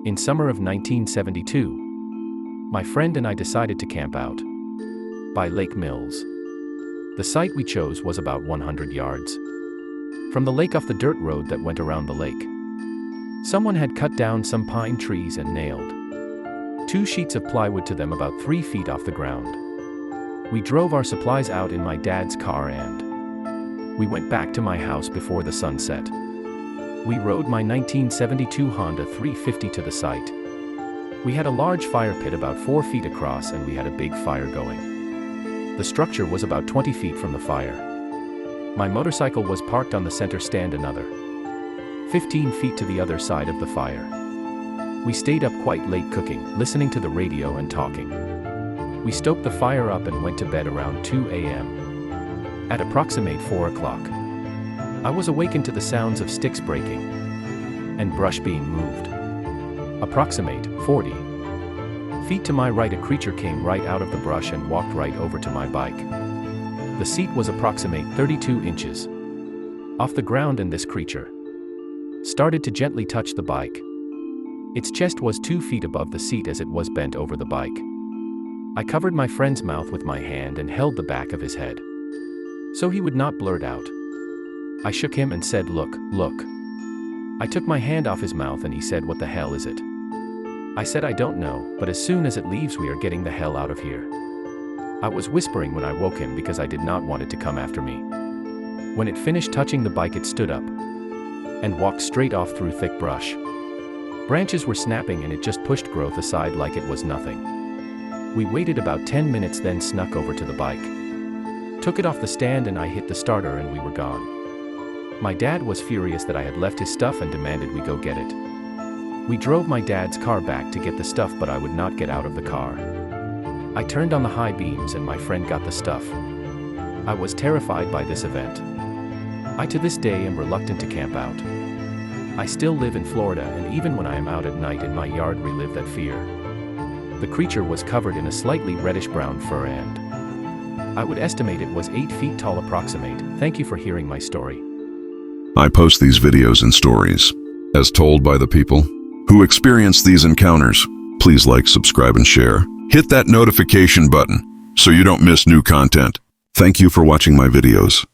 In summer of 1972, my friend and I decided to camp out by Lake Mills. The site we chose was about 100 yards from the lake off the dirt road that went around the lake. Someone had cut down some pine trees and nailed 2 sheets of plywood to them about 3 feet off the ground. We drove our supplies out in my dad's car and we went back to my house before the sun set. We rode my 1972 Honda 350 to the site. We had a large fire pit about 4 feet across and we had a big fire going. The structure was about 20 feet from the fire. My motorcycle was parked on the center stand another 15 feet to the other side of the fire. We stayed up quite late cooking, listening to the radio and talking. We stoked the fire up and went to bed around 2 a.m. At approximate 4 o'clock, I was awakened to the sounds of sticks breaking and brush being moved. Approximate 40 feet to my right, a creature came right out of the brush and walked right over to my bike. The seat was approximate 32 inches off the ground and this creature started to gently touch the bike. Its chest was 2 feet above the seat as it was bent over the bike. I covered my friend's mouth with my hand and held the back of his head so he would not blurt out. I shook him and said, "Look, look." I took my hand off his mouth and he said, "What the hell is it?" I said, "I don't know, but as soon as it leaves we are getting the hell out of here." I was whispering when I woke him because I did not want it to come after me. When it finished touching the bike, it stood up and walked straight off through thick brush. Branches were snapping and it just pushed growth aside like it was nothing. We waited about 10 minutes, then snuck over to the bike, took it off the stand and I hit the starter and we were gone. My dad was furious that I had left his stuff and demanded we go get it. We drove my dad's car back to get the stuff, but I would not get out of the car. I turned on the high beams and my friend got the stuff. I was terrified by this event. I to this day am reluctant to camp out. I still live in Florida and even when I am out at night in my yard relive that fear. The creature was covered in a slightly reddish-brown fur and I would estimate it was 8 feet tall approximate. Thank you for hearing my story. I post these videos and stories as told by the people who experience these encounters. Please like, subscribe, and share. Hit that notification button so you don't miss new content. Thank you for watching my videos.